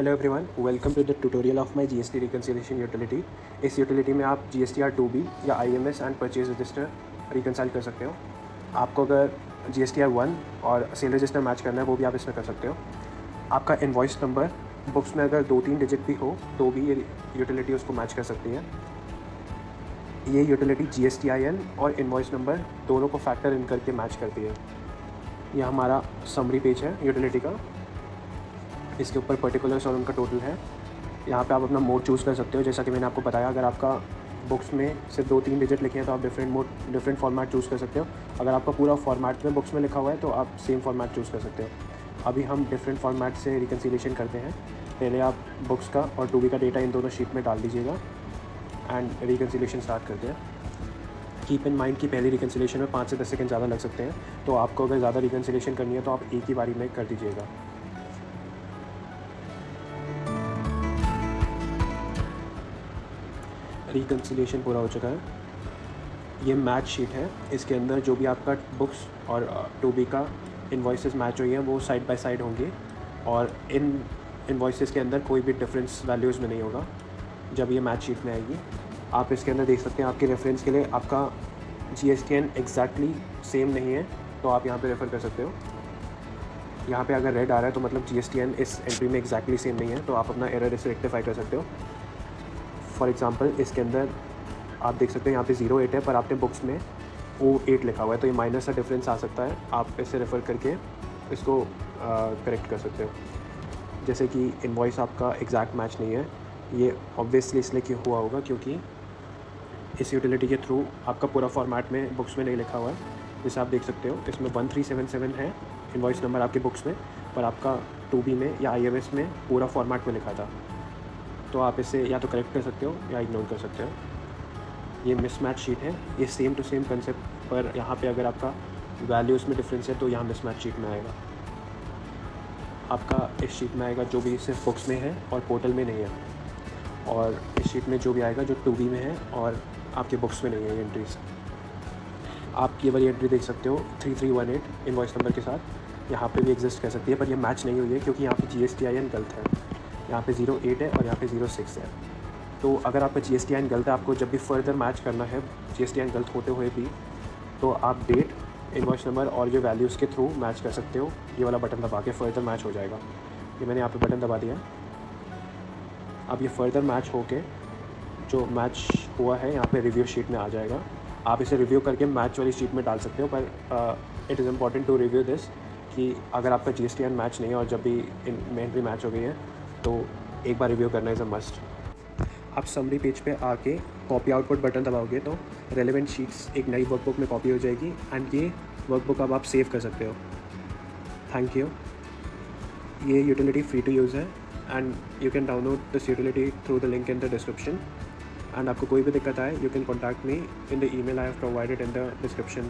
Hello everyone, welcome to the tutorial of my GST reconciliation utility. इस utility में आप GSTR 2B या IMS and purchase register reconcile कर सकते हो। आपको अगर जीएसटीआर 1 और सेल रजिस्टर मैच करना है वो भी आप इसमें कर सकते हो। आपका इनवॉइस नंबर बुक्स में अगर 2-3 डिजिट भी हो तो भी ये यूटिलिटी उसको मैच कर सकती है। ये यूटिलिटी जीएसटीआईएन और इनवॉइस नंबर दोनों को फैक्टर इन करके मैच करती है। यह हमारा समरी पेज है यूटिलिटी का। इसके ऊपर पर्टिकुलर्स और उनका टोटल है। यहाँ पे आप अपना मोड चूज़ कर सकते हो। जैसा कि मैंने आपको बताया, अगर आपका बुक्स में सिर्फ 2-3 डिजिट लिखे हैं तो आप डिफरेंट फॉर्मेट चूज़ कर सकते हो। अगर आपका पूरा फॉर्मेट में बुक्स में लिखा हुआ है तो आप सेम फॉर्मेट चूज़ कर सकते हो। अभी हम डिफरेंट फॉर्मेट से रिकंसिलिएशन करते हैं। पहले आप बुक्स का और 2B का डेटा इन दोनों शीट में डाल दीजिएगा एंड रिकंसिलिएशन स्टार्ट करते हैं। कीप इन माइंड कि पहली रिकंसिलिएशन में 5 से 10 सेकंड ज़्यादा लग सकते हैं, तो आपको अगर ज़्यादा रिकंसिलिएशन करनी है तो आप एक ही बारी में कर दीजिएगा। रिकंसिलिएशन पूरा हो चुका है। ये मैच शीट है। इसके अंदर जो भी आपका बुक्स और 2B का इन्वॉइसेस मैच हुई हैं वो साइड बाय साइड होंगे और इन इन्वॉइसेस के अंदर कोई भी डिफरेंस वैल्यूज़ में नहीं होगा जब ये मैच शीट में आएगी। आप इसके अंदर देख सकते हैं, आपके रेफरेंस के लिए आपका GSTN एग्जैक्टली सेम नहीं है तो आप यहाँ पे रेफ़र कर सकते हो। यहाँ पे अगर रेड आ रहा है तो मतलब GSTN इस एंट्री में एग्जैक्टली सेम नहीं है, तो आप अपना एरर इसे रेक्टिफाई कर सकते हो। फॉर एग्ज़ाम्पल इसके अंदर आप देख सकते हैं यहाँ पे 08 है पर आपने बुक्स में 08 लिखा हुआ है, तो ये माइनस सा डिफरेंस आ सकता है। आप इसे रेफ़र करके इसको करेक्ट कर सकते हो। जैसे कि इनवॉइस आपका एग्जैक्ट मैच नहीं है, ये ऑब्वियसली इसलिए क्यों हुआ होगा क्योंकि इस यूटिलिटी के थ्रू आपका पूरा फॉर्मेट में बुक्स में नहीं लिखा हुआ है। जैसे आप देख सकते हो इसमें 1377 है इनवॉइस नंबर आपके बुक्स में, पर आपका 2B में या IMS में पूरा फॉर्मेट में लिखा था। तो आप इसे या तो करेक्ट कर सकते हो या इग्नोर कर सकते हो। ये मिसमैच शीट है। ये सेम टू सेम कंसेप्ट, पर यहाँ पे अगर आपका वैल्यूज़ में डिफरेंस है तो यहाँ मिसमैच शीट में आएगा। आपका इस शीट में आएगा जो भी सिर्फ बुक्स में है और पोर्टल में नहीं है, और इस शीट में जो भी आएगा जो 2B में है और आपके बुक्स में नहीं है ये एंट्रीज। आप ये वाली एंट्री देख सकते हो 3318 इनवॉइस नंबर के साथ, यहाँ पे भी एग्जिस्ट कर सकती है, पर ये मैच नहीं हुई है क्योंकि यहाँ पे GSTIN गलत है। यहाँ पे 08 है और यहाँ पे 06 है। तो अगर आपका GSTIN गलत है, आपको जब भी फर्दर मैच करना है GSTIN गलत होते हुए भी, तो आप डेट, इनवॉइस नंबर और ये वैल्यूज़ के थ्रू मैच कर सकते हो। ये वाला बटन दबा के फर्दर मैच हो जाएगा। ये मैंने यहाँ पे बटन दबा दिया। अब ये फर्दर मैच होके जो मैच हुआ है यहाँ पे रिव्यू शीट में आ जाएगा। आप इसे रिव्यू करके मैच वाली शीट में डाल सकते हो, पर it is important to review this कि अगर आपका GSTN मैच नहीं है और जब भी इन एंट्री मैच हो गई है तो एक बार रिव्यू करना इज़ अ मस्ट। आप समरी पेज पे आके कॉपी आउटपुट बटन दबाओगे तो रेलेवेंट शीट्स एक नई वर्कबुक में कॉपी हो जाएगी एंड ये वर्कबुक अब आप सेव कर सकते हो। Thank you. ये यूटिलिटी फ्री टू यूज़ है and you can download this utility through the link in the description. And आपको कोई भी दिक्कत आए, you can contact me in the email I have provided in the description।